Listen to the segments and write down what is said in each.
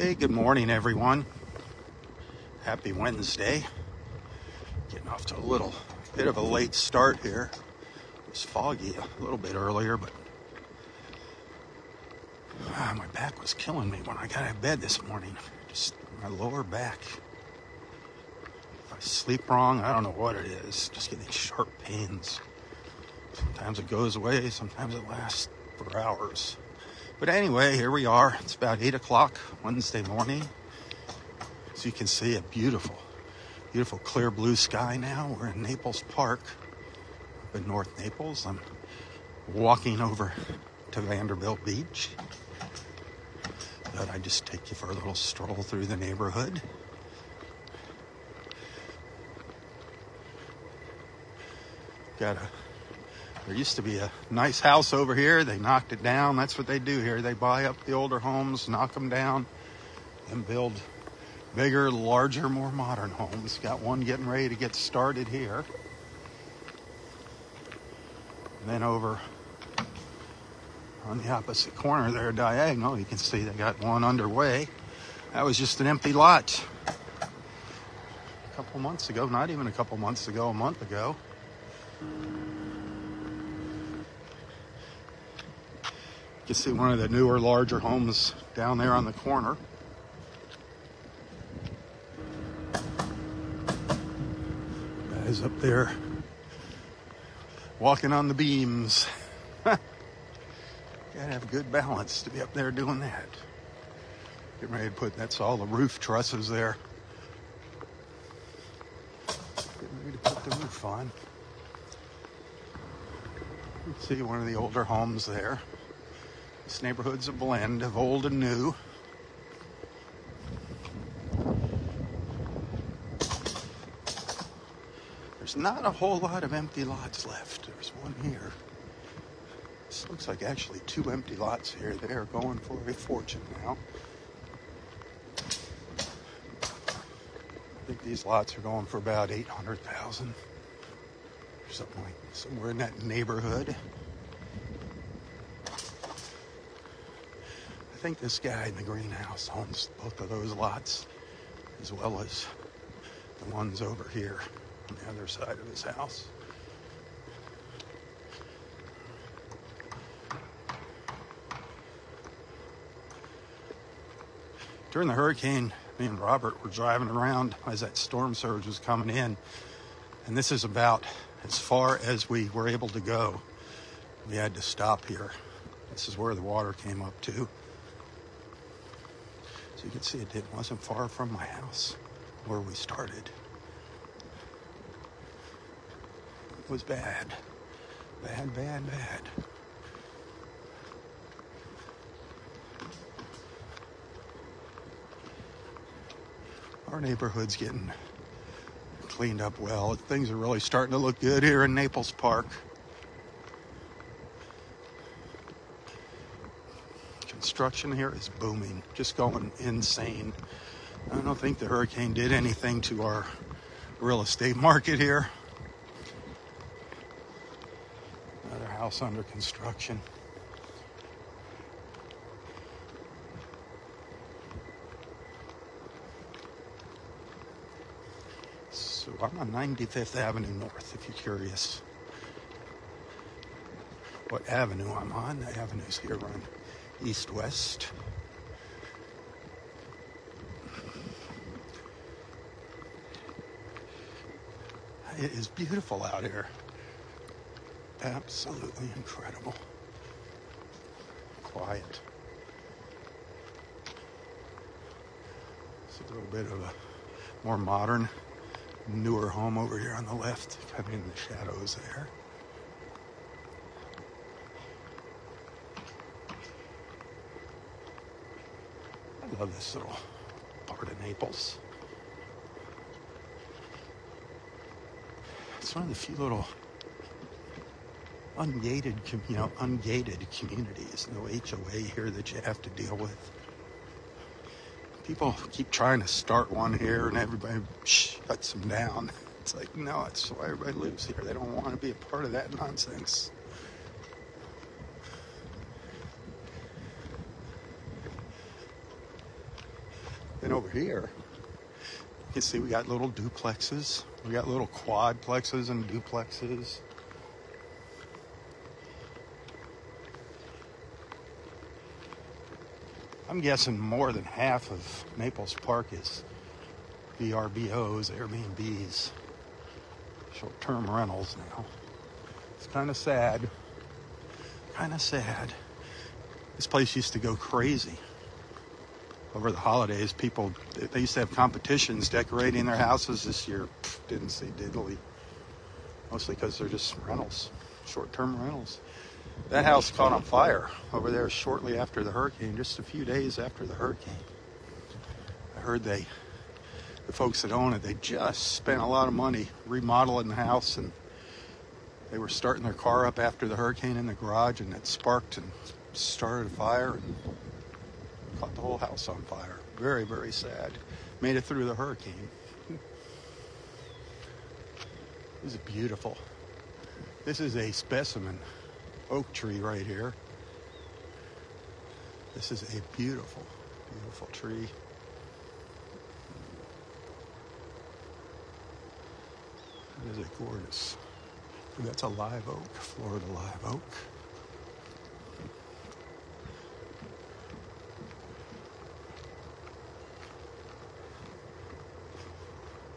Hey, good morning, everyone. Happy Wednesday. Getting off to a little bit of a late start here. It was foggy a little bit earlier, but my back was killing me when I got out of bed this morning. Just my lower back. If I sleep wrong, I don't know what it is. Just get these sharp pains. Sometimes it goes away, sometimes it lasts for hours. But anyway, here we are. It's about 8 o'clock Wednesday morning. As you can see, a beautiful clear blue sky now. We're in Naples Park up in North Naples. I'm walking over to Vanderbilt Beach. Thought I'd just take you for a little stroll through the neighborhood. There used to be a nice house over here. They knocked it down. That's what they do here. They buy up the older homes, knock them down, and build bigger, larger, more modern homes. Got one getting ready to get started here. And then over on the opposite corner there, diagonal, you can see they got one underway. That was just an empty lot a couple months ago, not even a couple months ago, a month ago. You can see one of the newer, larger homes down there on the corner. Guys up there walking on the beams. Gotta have good balance to be up there doing that. Getting ready to put, that's all the roof trusses there. Getting ready to put the roof on. You can see one of the older homes there. This neighborhood's a blend of old and new. There's not a whole lot of empty lots left. There's one here. This looks like actually two empty lots here. They are going for a fortune now. I think these lots are going for about $800,000 or something like somewhere in that neighborhood. I think this guy in the greenhouse owns both of those lots, as well as the ones over here on the other side of his house. During the hurricane, me and Robert were driving around as that storm surge was coming in, and this is about as far as we were able to go. We had to stop here. This is where the water came up to. So you can see it wasn't far from my house where we started. It was bad. Bad. Our neighborhood's getting cleaned up well. Things are really starting to look good here in Naples Park. Construction here is booming, just going insane. I don't think the hurricane did anything to our real estate market here. Another house under construction. So I'm on 95th Avenue North, if you're curious what avenue I'm on. The avenues here run east-west. It is beautiful out here. Absolutely incredible. Quiet. It's a little bit of a more modern, newer home over here on the left, kind of in the shadows there. I love this little part of Naples. It's one of the few little ungated communities. No HOA here that you have to deal with. People keep trying to start one here and everybody shuts them down. It's like, no, it's why everybody lives here. They don't want to be a part of that nonsense. Then over here, you can see we got little duplexes. We got little quadplexes and duplexes. I'm guessing more than half of Naples Park is VRBOs, Airbnbs, short-term rentals now. It's kind of sad. Kind of sad. This place used to go crazy. Over the holidays, people, they used to have competitions decorating their houses. This year, didn't see diddly. Mostly because they're just rentals, short-term rentals. That house caught on fire over there shortly after the hurricane, just a few days after the hurricane. I heard the folks that own it, they just spent a lot of money remodeling the house, and they were starting their car up after the hurricane in the garage, and it sparked and started a fire and caught the whole house on fire. Very, very sad. Made it through the hurricane. This is beautiful. This is a specimen oak tree right here. This is a beautiful, beautiful tree. It is a gorgeous. That's a live oak, Florida live oak.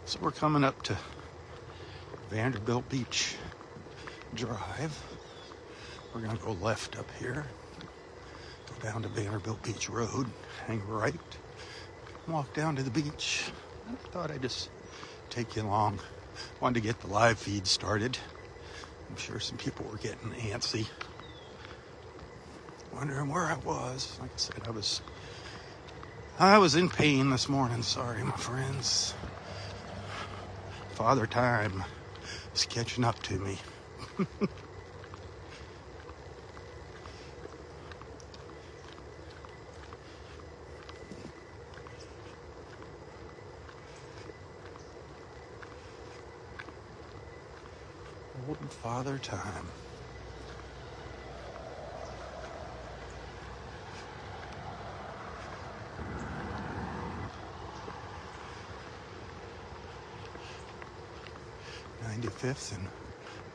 So we're coming up to Vanderbilt Beach Drive. We're going to go left up here, go down to Vanderbilt Beach Road, hang right, walk down to the beach. I thought I'd just take you along. Wanted to get the live feed started. I'm sure some people were getting antsy, wondering where I was. Like I said, I was in pain this morning. Sorry, my friends. Father Time is catching up to me. Old Father Time. '95th and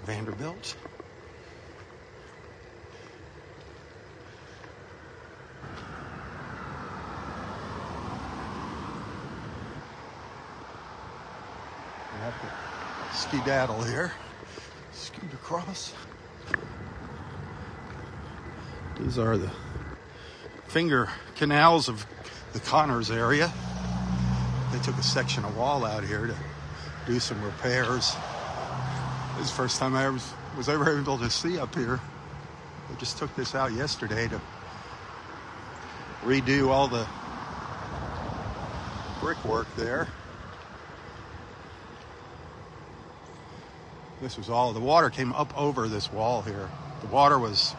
Vanderbilt. We have to skedaddle here. Scoot across. These are the finger canals of the Connors area. They took a section of wall out here to do some repairs. This is the first time I was ever able to see up here. They just took this out yesterday to redo all the brickwork there. This was all, the water came up over this wall here. The water was,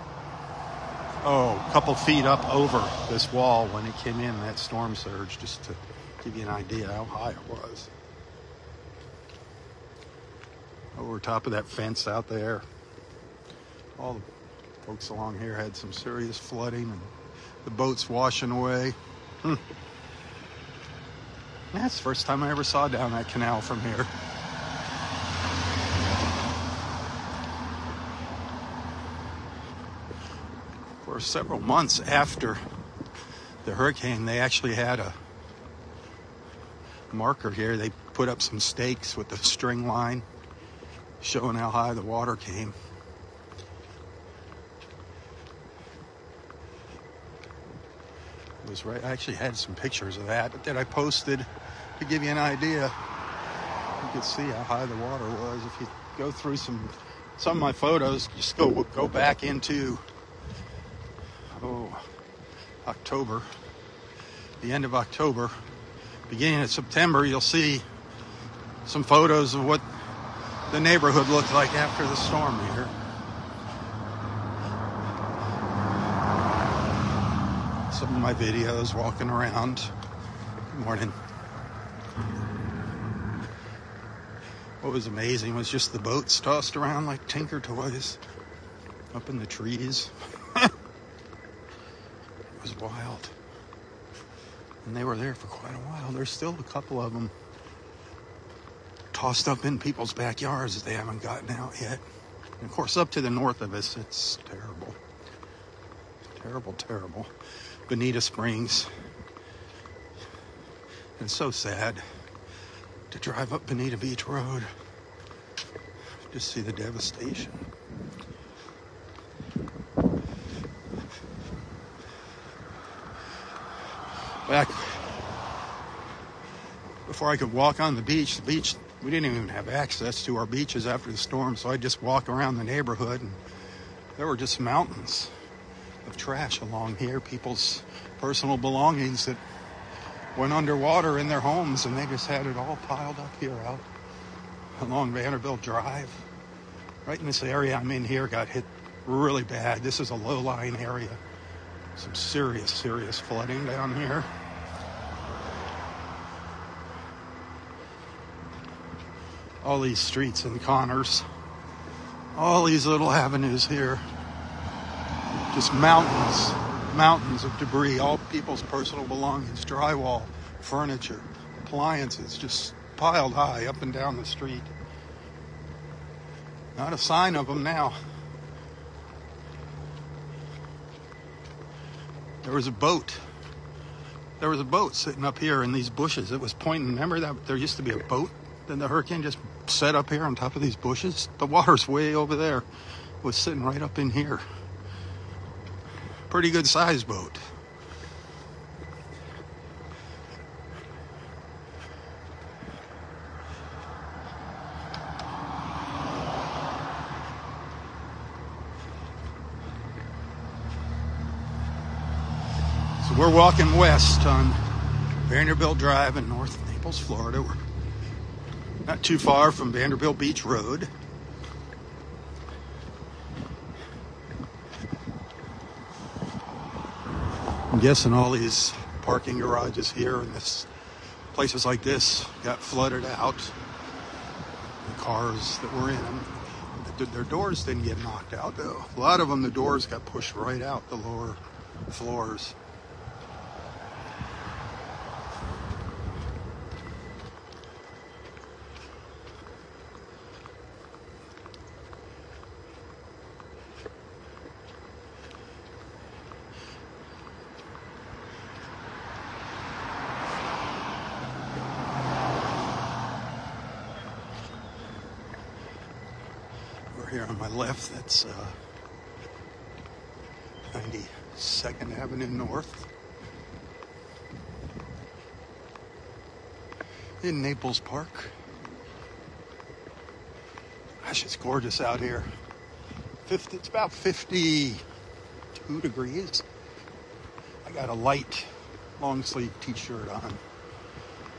a couple feet up over this wall when it came in that storm surge, just to give you an idea how high it was. Over top of that fence out there. All the folks along here had some serious flooding and the boats washing away. That's the first time I ever saw down that canal from here. For several months after the hurricane, they actually had a marker here. They put up some stakes with the string line showing how high the water came. It was right. I actually had some pictures of that I posted to give you an idea. You could see how high the water was. If you go through some of my photos, just go back into October, the end of October, beginning of September, you'll see some photos of what the neighborhood looked like after the storm here. Some of my videos walking around. Good morning. What was amazing was just the boats tossed around like Tinker Toys up in the trees. It was wild. And they were there for quite a while. There's still a couple of them tossed up in people's backyards that they haven't gotten out yet. And of course, up to the north of us, it's terrible. Terrible, terrible. Bonita Springs. And it's so sad to drive up Bonita Beach Road. Just see the devastation. Back before I could walk on the beach, we didn't even have access to our beaches after the storm, so I just walked around the neighborhood, and there were just mountains of trash along here, people's personal belongings that went underwater in their homes, and they just had it all piled up here out along Vanderbilt Drive. Right in this area I'm in here got hit really bad. This is a low-lying area. Some serious flooding down here. All these streets in Connors, all these little avenues here, just mountains of debris, all people's personal belongings, drywall, furniture, appliances, just piled high up and down the street. Not a sign of them now. There was a boat sitting up here in these bushes. It was pointing. Remember that there used to be a boat? Then the hurricane just set up here on top of these bushes. The water's way over there. It was sitting right up in here. Pretty good sized boat. So we're walking west on Vanderbilt Drive in North Naples, Florida. We're not too far from Vanderbilt Beach Road. I'm guessing all these parking garages here and places like this got flooded out. The cars that were in them, their doors didn't get knocked out though. A lot of them, the doors got pushed right out the lower floors. Here on my left, that's 92nd Avenue North in Naples Park. Gosh, it's gorgeous out here. It's about 52 degrees. I got a light long sleeve t-shirt on.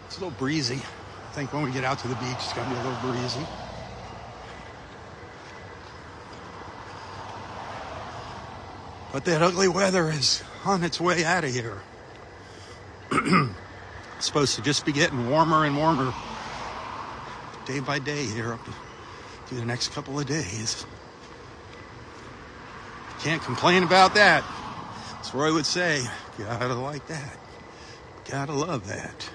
It's a little breezy. I think when we get out to the beach, it's gonna be a little breezy. But that ugly weather is on its way out of here. It's supposed to just be getting warmer and warmer day by day here up through the next couple of days. Can't complain about that. As Roy would say, gotta like that. Gotta love that.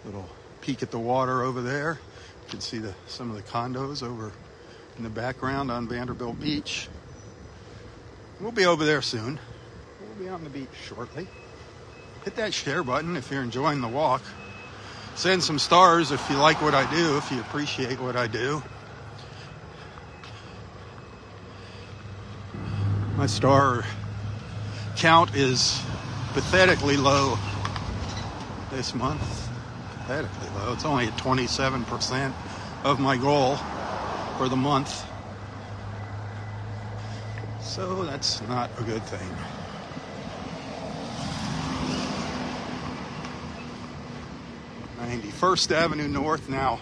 Little peek at the water over there. You can see some of the condos over in the background on Vanderbilt Beach. We'll be over there soon. We'll be on the beach shortly. Hit that share button if you're enjoying the walk. Send some stars if you like what I do, if you appreciate what I do. My star count is pathetically low this month. Pathetically low. It's only at 27% of my goal for the month. So that's not a good thing. First Avenue North. Now,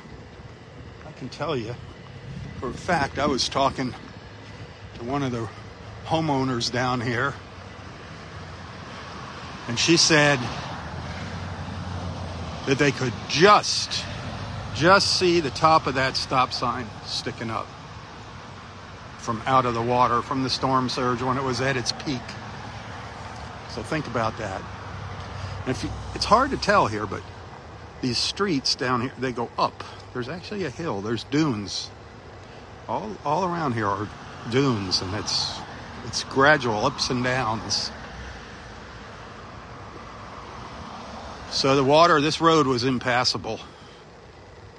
I can tell you for a fact, I was talking to one of the homeowners down here, and she said that they could just see the top of that stop sign sticking up from out of the water from the storm surge when it was at its peak. So think about that. And it's hard to tell here, but these streets down here, they go up. There's actually a hill. There's dunes. All around here are dunes, and it's gradual ups and downs. So the water, this road was impassable.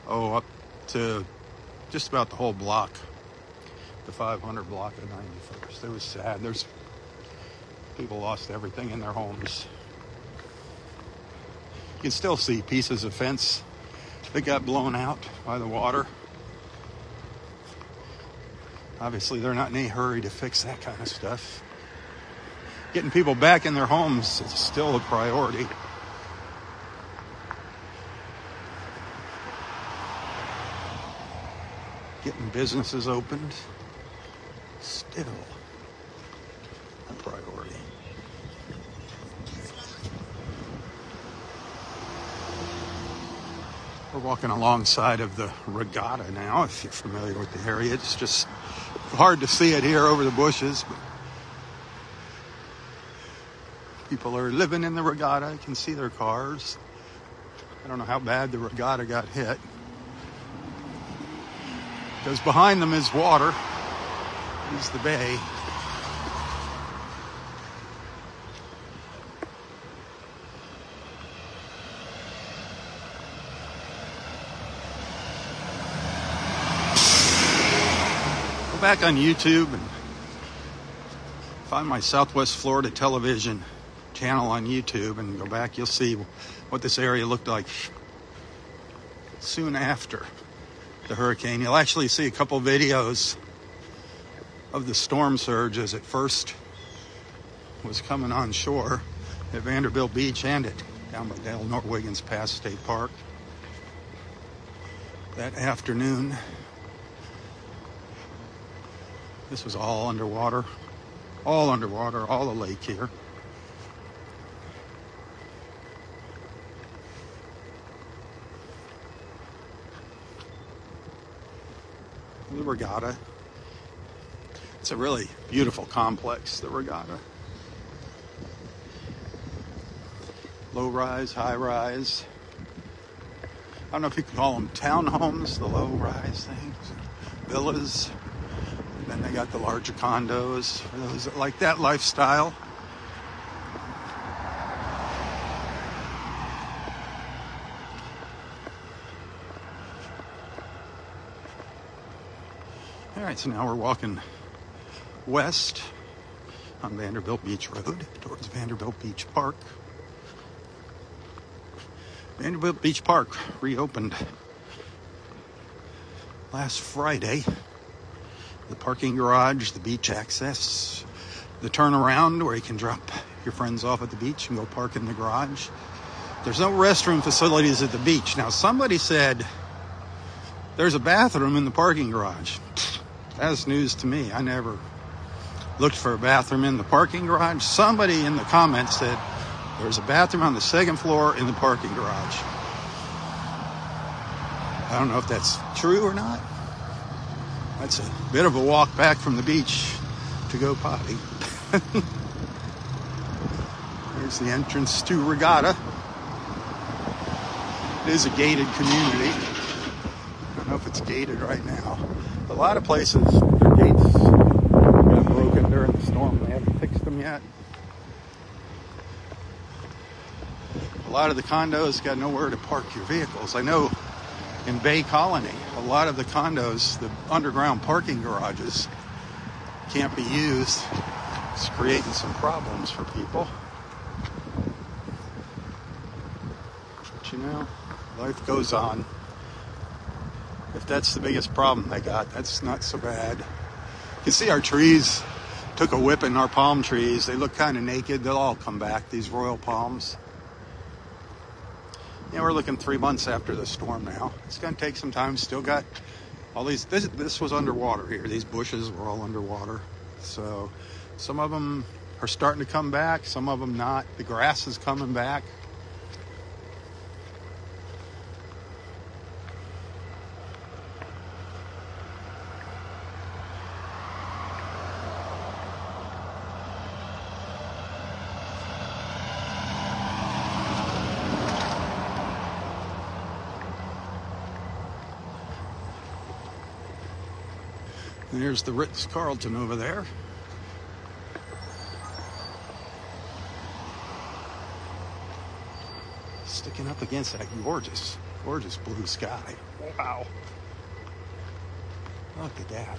Up to just about the whole block, the 500 block of 91st. It was sad. People lost everything in their homes. You can still see pieces of fence that got blown out by the water. Obviously, they're not in any hurry to fix that kind of stuff. Getting people back in their homes is still a priority. Getting businesses opened, still a priority. We're walking alongside of the regatta now, if you're familiar with the area. It's just hard to see it here over the bushes, but people are living in the regatta. You can see their cars. I don't know how bad the regatta got hit, because behind them is water. Is the bay. Go back on YouTube and find my Southwest Florida television channel on YouTube and go back. You'll see what this area looked like soon after the hurricane. You'll actually see a couple videos of the storm surge as it first was coming on shore at Vanderbilt Beach and down by Dale Norwiggins Pass State Park that afternoon. This was all underwater, all the lake here. The regatta. It's a really beautiful complex, the regatta. Low rise, high rise. I don't know if you can call them townhomes, the low rise things, villas. And then they got the larger condos for those that like that lifestyle. All right, so now we're walking west on Vanderbilt Beach Road towards Vanderbilt Beach Park. Vanderbilt Beach Park reopened last Friday. The parking garage, the beach access, the turnaround where you can drop your friends off at the beach and go park in the garage. There's no restroom facilities at the beach. Now, somebody said there's a bathroom in the parking garage. That's news to me. I never looked for a bathroom in the parking garage. Somebody in the comments said there's a bathroom on the second floor in the parking garage. I don't know if that's true or not. That's a bit of a walk back from the beach to go potty. There's the entrance to Regatta. It is a gated community. I don't know if it's gated right now. A lot of places, their gates got broken during the storm. They haven't fixed them yet. A lot of the condos got nowhere to park your vehicles. I know in Bay Colony, a lot of the condos, the underground parking garages can't be used. It's creating some problems for people. But you know, life goes on. If that's the biggest problem they got, that's not so bad. You can see our trees took a whipping, our palm trees. They look kind of naked. They'll all come back, these royal palms. Yeah, we're looking 3 months after the storm now. It's going to take some time. Still got all these, this was underwater here. These bushes were all underwater. So some of them are starting to come back, some of them not. The grass is coming back. There's the Ritz-Carlton over there. Sticking up against that gorgeous, gorgeous blue sky. Wow. Look at that.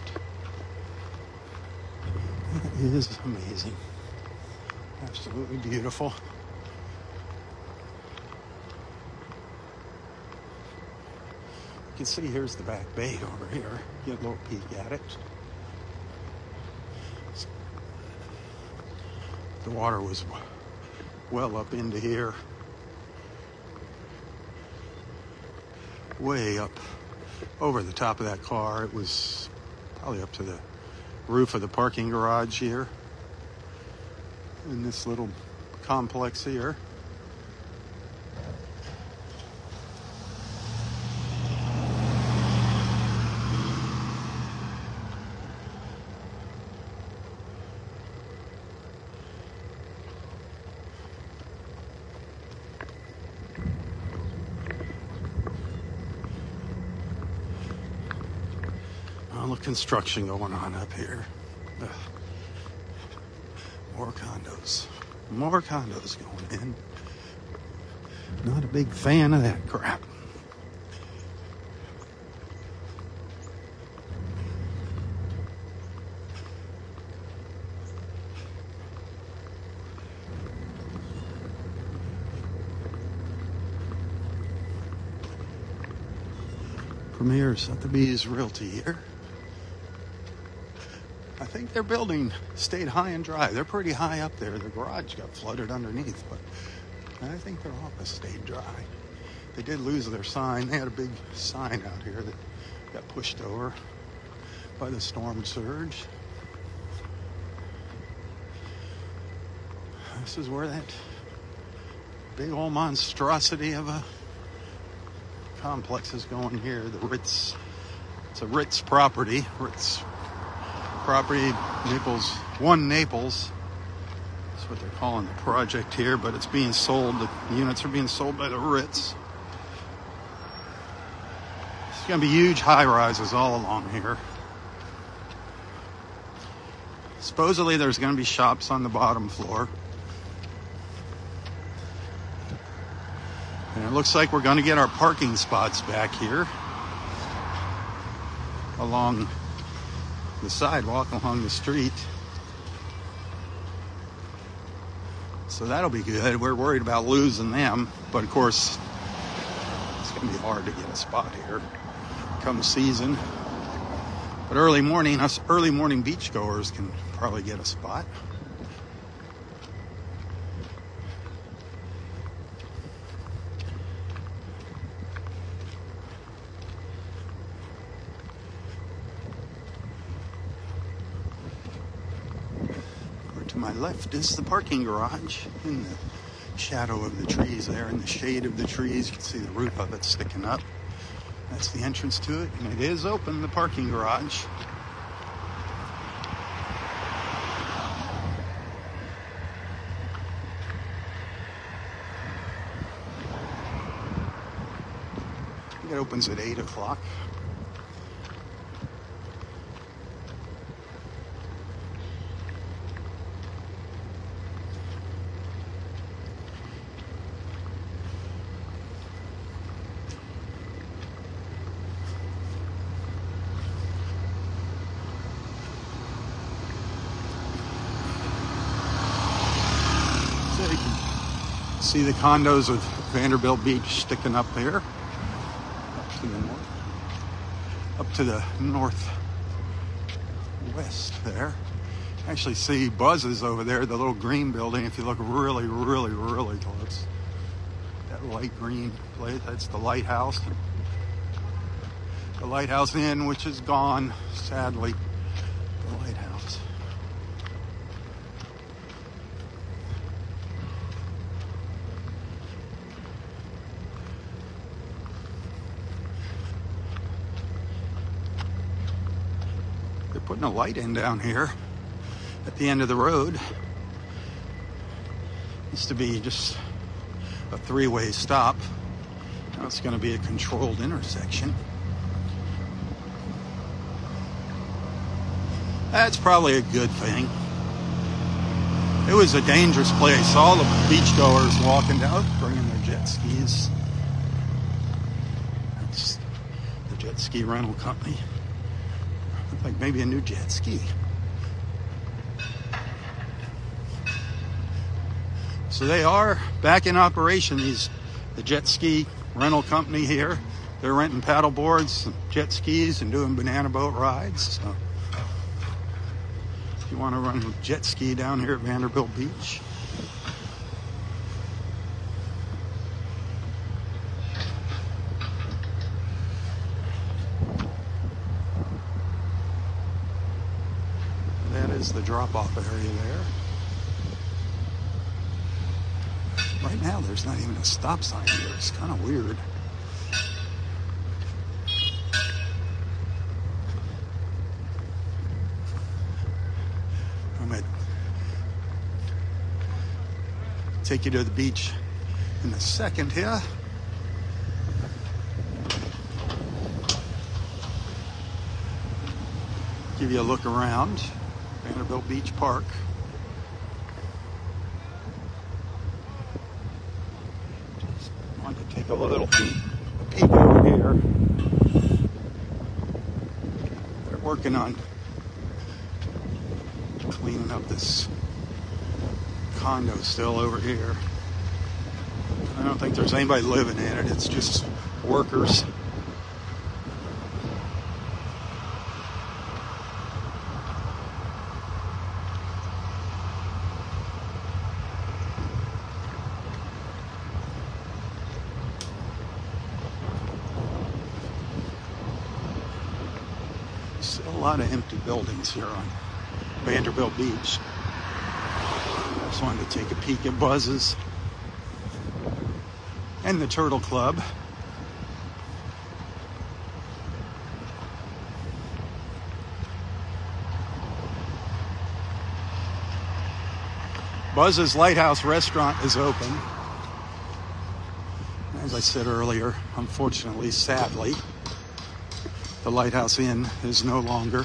That is amazing. Absolutely beautiful. You can see here's the back bay over here. Get a little peek at it. The water was well up into here. Way up over the top of that car. It was probably up to the roof of the parking garage here in this little complex here. All the construction going on up here. Ugh. More condos. More condos going in. Not a big fan of that crap. Premier Sotheby's Realty here. I think their building stayed high and dry. They're pretty high up there. The garage got flooded underneath, but I think their office stayed dry. They did lose their sign. They had a big sign out here that got pushed over by the storm surge. This is where that big old monstrosity of a complex is going here. The Ritz. It's a Ritz property. Ritz property, Naples, One Naples. That's what they're calling the project here, but it's being sold. The units are being sold by the Ritz. It's going to be huge high-rises all along here. Supposedly there's going to be shops on the bottom floor. And it looks like we're going to get our parking spots back here along the sidewalk, along the street. So that'll be good. We're worried about losing them, but of course it's going to be hard to get a spot here come season. But early morning, us early morning beachgoers can probably get a spot. To my left is the parking garage in the shadow of the trees there, in the shade of the trees. You can see the roof of it sticking up. That's the entrance to it, and it is open, the parking garage. It opens at 8 o'clock. See the condos of Vanderbilt Beach sticking up there, up to the northwest there. Actually see Buzz's over there, the little green building, if you look really, really, really close. That light green place, that's the lighthouse. The Lighthouse Inn, which is gone, sadly. The lighthouse. Putting a light in down here at the end of the road. Used to be just a three-way stop. Now it's going to be a controlled intersection. That's probably a good thing. It was a dangerous place. All the beachgoers walking down, bringing their jet skis. That's the jet ski rental company. Looked like maybe a new jet ski. So they are back in operation, the jet ski rental company here. They're renting paddle boards and jet skis and doing banana boat rides. So if you want to run a jet ski down here at Vanderbilt Beach, that is the drop-off area there. Right now, there's not even a stop sign here. It's kind of weird. I'm going to take you to the beach in a second here. Give you a look around Vanderbilt Beach Park. Take a little peek over here. They're working on cleaning up this condo still over here. I don't think there's anybody living in it. It's just workers. Still a lot of empty buildings here on Vanderbilt Beach. Just wanted to take a peek at Buzz's and the Turtle Club. Buzz's Lighthouse Restaurant is open. As I said earlier, unfortunately, sadly, the Lighthouse Inn is no longer.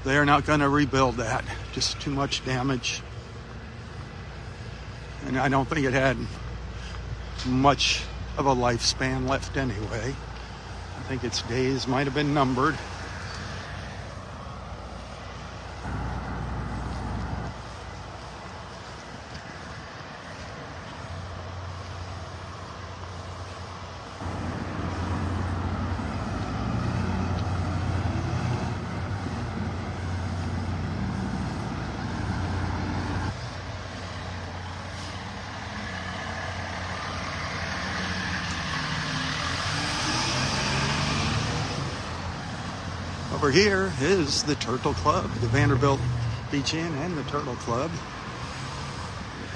They are not going to rebuild that. Just too much damage. And I don't think it had much of a lifespan left anyway. I think its days might have been numbered. Over here is the Turtle Club, the Vanderbilt Beach Inn and the Turtle Club.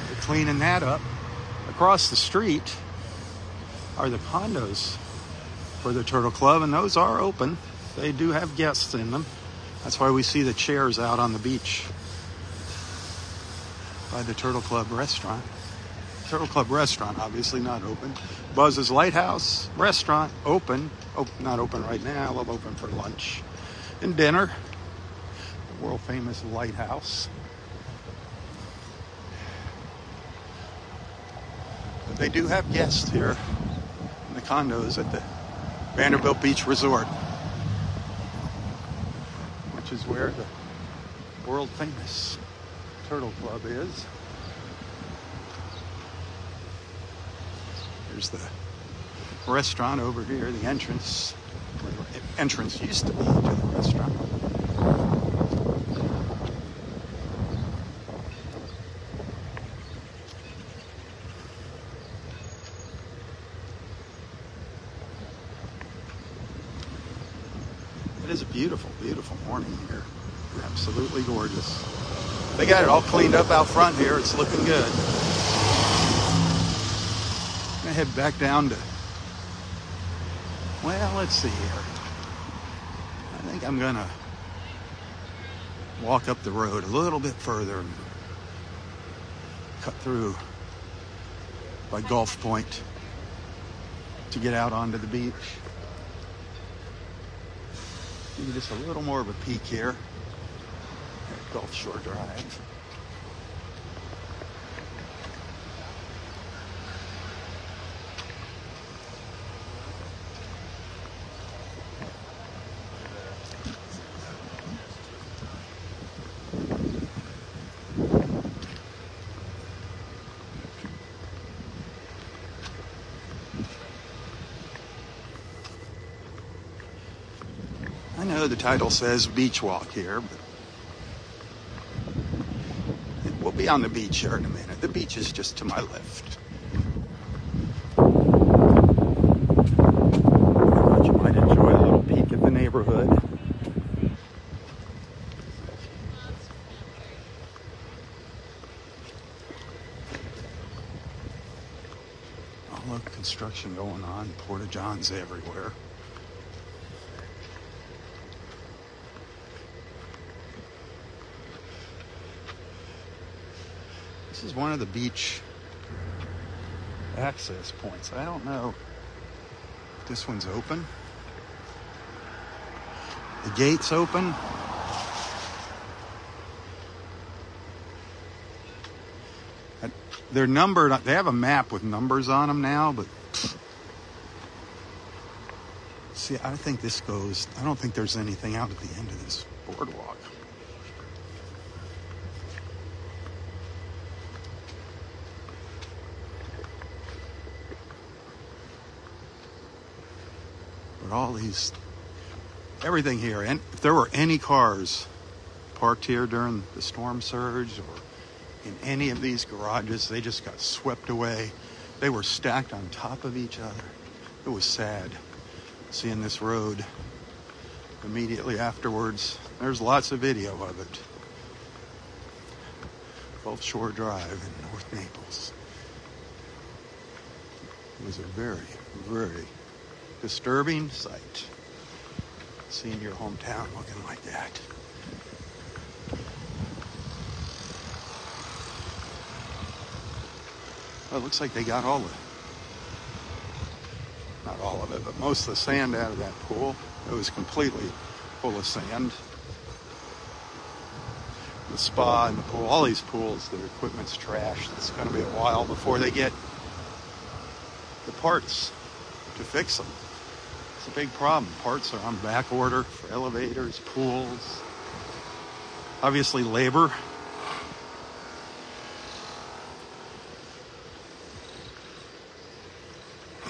They're cleaning that up. Across the street are the condos for the Turtle Club, and those are open. They do have guests in them. That's why we see the chairs out on the beach by the Turtle Club restaurant. Turtle Club restaurant, obviously not open. Buzz's Lighthouse Restaurant, open. Oh, not open right now. They'll open for lunch and dinner. The world famous lighthouse. But they do have guests here in the condos at the Vanderbilt Beach Resort, which is where the world famous Turtle Club is. Here's the restaurant over here, the entrance, where the entrance used to be to the restaurant. It is a beautiful, beautiful morning here. Absolutely gorgeous. They got it all cleaned up out front here. It's looking good. I'm gonna head back down to, well, let's see here. I think I'm gonna walk up the road a little bit further and cut through by Gulf Point to get out onto the beach. Give you just a little more of a peek here. Gulf Shore Drive. I know the title says beach walk here, but we'll be on the beach here in a minute. The beach is just to my left. You might enjoy a little peek at the neighborhood. All the construction going on, porta-johns everywhere. This is one of the beach access points. I don't know if this one's open. The gate's open. They're numbered. They have a map with numbers on them now, but see, I think this goes, I don't think there's anything out at the end of this boardwalk. But all these, everything here, and if there were any cars parked here during the storm surge or in any of these garages, they just got swept away. They were stacked on top of each other. It was sad seeing this road immediately afterwards. There's lots of video of it. Gulf Shore Drive in North Naples. It was a very, very disturbing sight, seeing your hometown looking like that. Well, it looks like they got all the, not all of it, but most of the sand out of that pool. It was completely full of sand. The spa and the pool, all these pools, their equipment's trashed. It's going to be a while before they get the parts to fix them. It's a big problem. Parts are on back order for elevators, pools, obviously labor.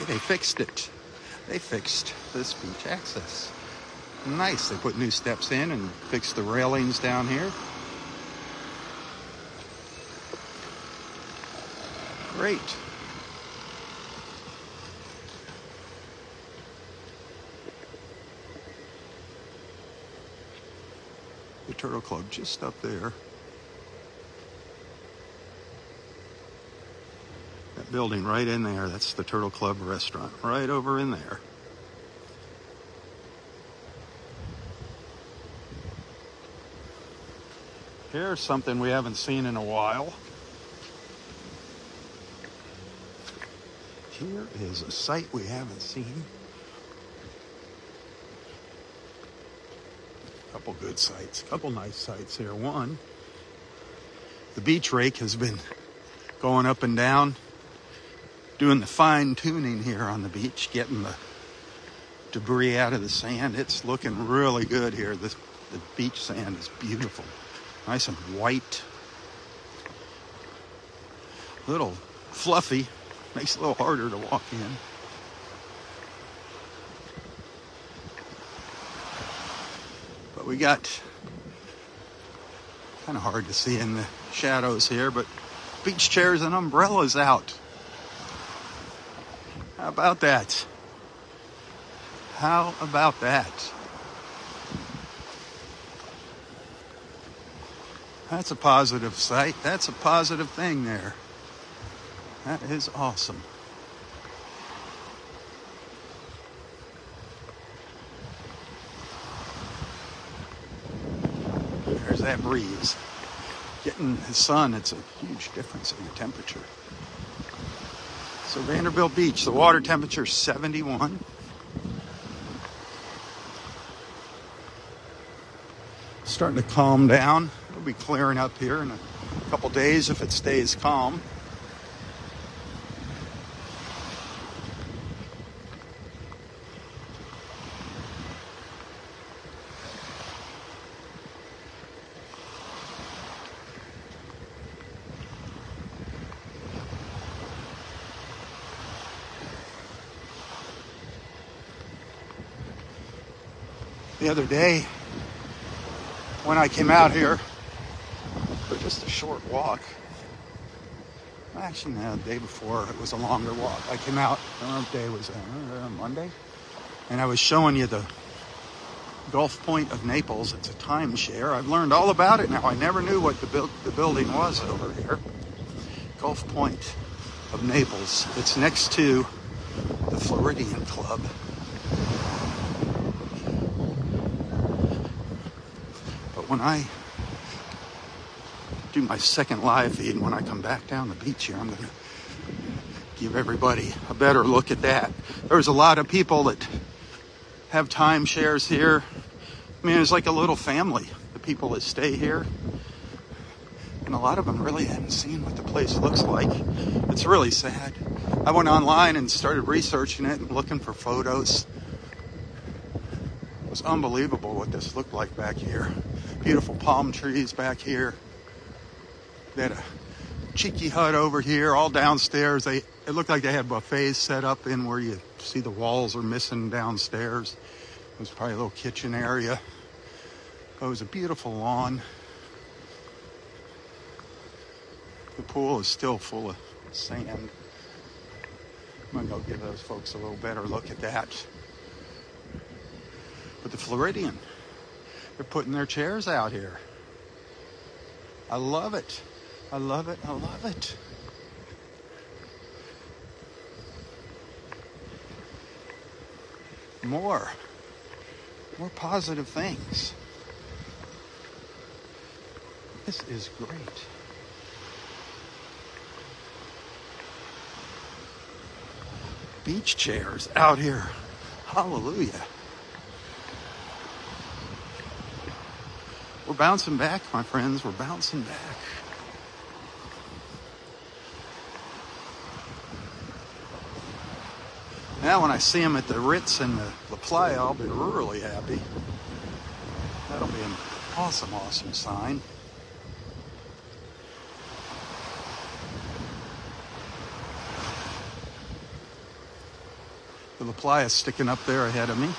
They fixed it. They fixed this beach access. Nice. They put new steps in and fixed the railings down here. Great. The Turtle Club just up there. That building right in there, that's the Turtle Club restaurant, right over in there. Here's something we haven't seen in a while. Here is a site we haven't seen. A couple good sites, a couple nice sites here. One, the beach rake has been going up and down, doing the fine tuning here on the beach, getting the debris out of the sand. It's looking really good here. The beach sand is beautiful. Nice and white. A little fluffy. Makes it a little harder to walk in. But we got, kind of hard to see in the shadows here, but beach chairs and umbrellas out. How about that? How about that? That's a positive sight. That's a positive thing there. That is awesome. There's that breeze. Getting the sun, it's a huge difference in the temperature. So Vanderbilt Beach, the water temperature is 71. Starting to calm down. It'll Should be clearing up here in a couple days if it stays calm. The other day, when I came out here for just a short walk, actually, no, the day before it was a longer walk. I came out, I don't know what day was Monday, and I was showing you the Gulf Point of Naples. It's a timeshare. I've learned all about it now. I never knew what the building was over here. Gulf Point of Naples. It's next to the Floridian Club. When I do my second live feed, when I come back down the beach here, I'm going to give everybody a better look at that. There's a lot of people that have timeshares here. I mean, it's like a little family, the people that stay here. And a lot of them really haven't seen what the place looks like. It's really sad. I went online and started researching it and looking for photos. It was unbelievable what this looked like back here. Beautiful palm trees back here. They had a cheeky hut over here, all downstairs. It looked like they had buffets set up in where you see the walls are missing downstairs. It was probably a little kitchen area. It was a beautiful lawn. The pool is still full of sand. I'm gonna go give those folks a little better look at that. But the Floridian, they're putting their chairs out here. I love it. I love it. I love it. More positive things. This is great. Beach chairs out here. Hallelujah. We're bouncing back, my friends. We're bouncing back. Now when I see them at the Ritz and the La Playa, I'll be really happy. That'll be an awesome, awesome sign. The La Playa is sticking up there ahead of me.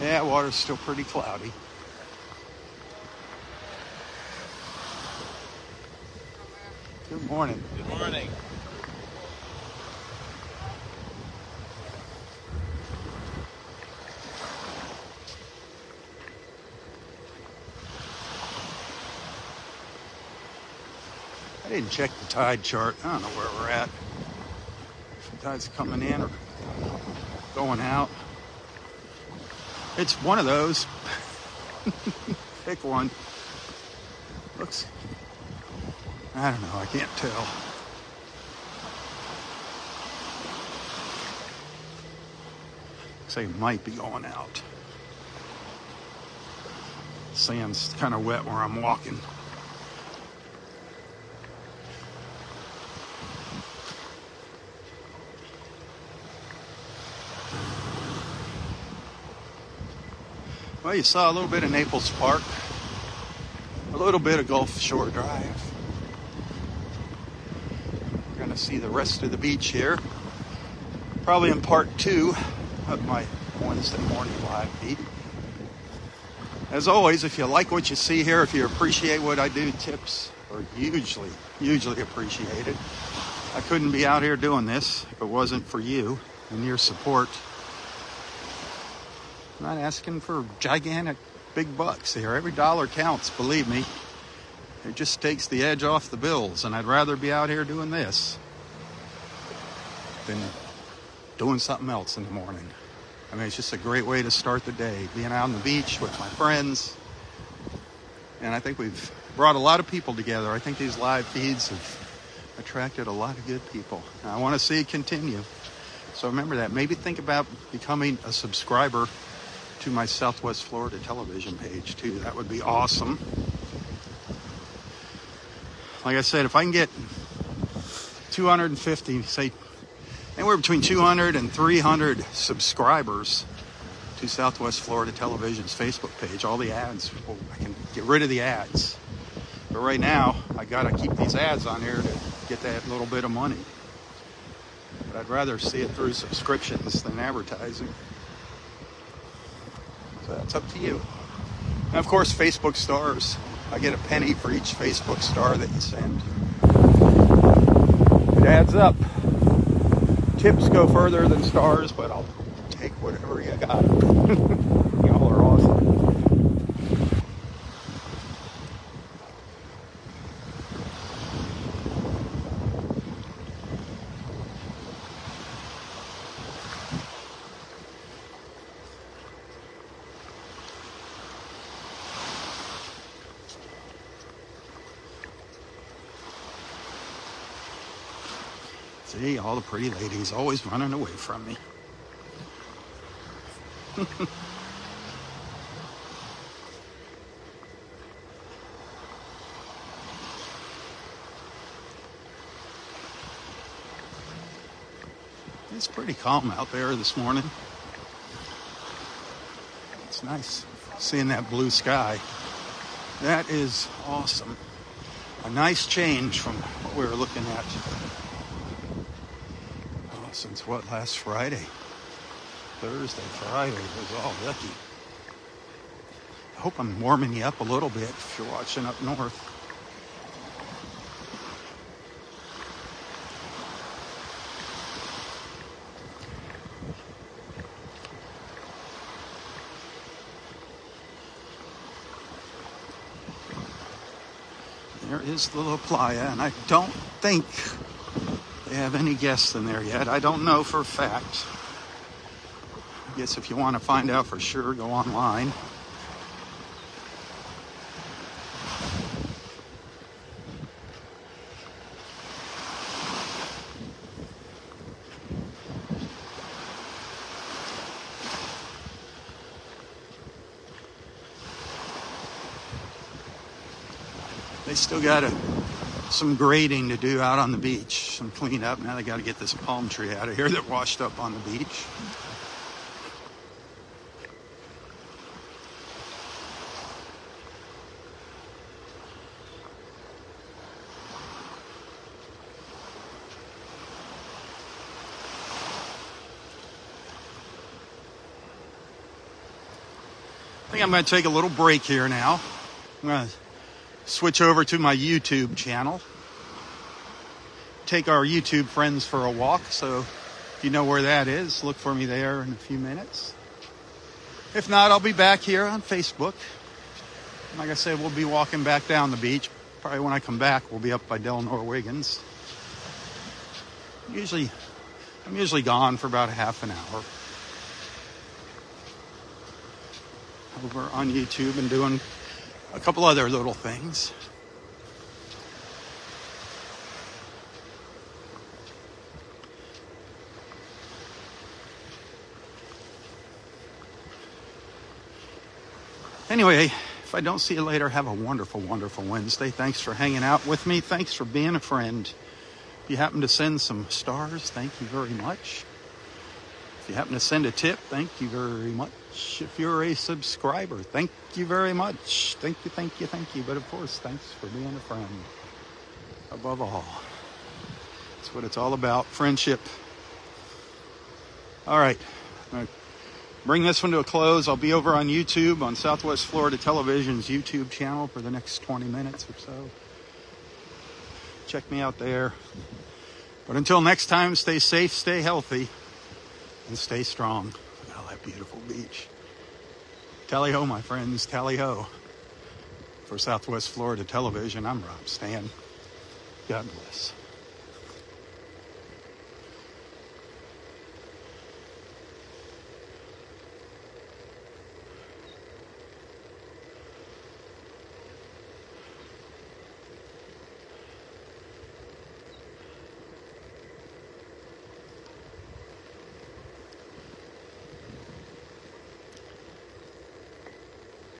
Yeah, water's still pretty cloudy. Good morning. Good morning. I didn't check the tide chart. I don't know where we're at. If the tide's coming in or going out. It's one of those. Pick one. Looks, I don't know, I can't tell. Looks like it might be going out. Sand's kind of wet where I'm walking. Well, you saw a little bit of Naples Park, a little bit of Gulf Shore Drive. We're going to see the rest of the beach here, probably in part 2 of my Wednesday morning live feed. As always, if you like what you see here, if you appreciate what I do, tips are hugely appreciated. I couldn't be out here doing this if it wasn't for you and your support. I'm not asking for gigantic big bucks here. Every dollar counts, believe me. It just takes the edge off the bills, and I'd rather be out here doing this than doing something else in the morning. I mean, it's just a great way to start the day, being out on the beach with my friends. And I think we've brought a lot of people together. I think these live feeds have attracted a lot of good people. And I want to see it continue. So remember that. Maybe think about becoming a subscriber to my Southwest Florida television page too. That would be awesome. Like I said, if I can get 250, say anywhere between 200 and 300 subscribers to Southwest Florida Television's Facebook page, all the ads, well, I can get rid of the ads. But right now, I got to keep these ads on here to get that little bit of money. But I'd rather see it through subscriptions than advertising. So that's up to you. And of course, Facebook stars. I get a penny for each Facebook star that you send. It adds up. Tips go further than stars, but I'll take whatever you got. Y'all are awesome. See, all the pretty ladies always running away from me. It's pretty calm out there this morning. It's nice seeing that blue sky. That is awesome. A nice change from what we were looking at since what, last Friday? Thursday, Friday was all yucky. I hope I'm warming you up a little bit if you're watching up north. There is the La Playa, and I don't think they have any guests in there yet. I don't know for a fact. I guess if you want to find out for sure, go online. They still got some grading to do out on the beach, some cleanup. Now they got to get this palm tree out of here that washed up on the beach. I think I'm going to take a little break here now. I'm going to switch over to my YouTube channel. Take our YouTube friends for a walk. So if you know where that is, look for me there in a few minutes. If not, I'll be back here on Facebook. Like I said, we'll be walking back down the beach. Probably when I come back, we'll be up by Delnor Wiggins. I'm usually gone for about a half an hour. Over on YouTube and doing a couple other little things. Anyway, if I don't see you later, have a wonderful, wonderful Wednesday. Thanks for hanging out with me. Thanks for being a friend. If you happen to send some stars, thank you very much. If you happen to send a tip, thank you very much. If you're a subscriber, thank you very much. Thank you, thank you, thank you. But of course, thanks for being a friend. Above all, that's what it's all about, friendship. All right, I'm going to bring this one to a close. I'll be over on YouTube, on Southwest Florida Television's YouTube channel for the next 20 minutes or so. Check me out there. But until next time, stay safe, stay healthy, and stay strong. Look at all that beautiful beach. Tally-ho, my friends, tally-ho. For Southwest Florida Television, I'm Robb Stan. God bless.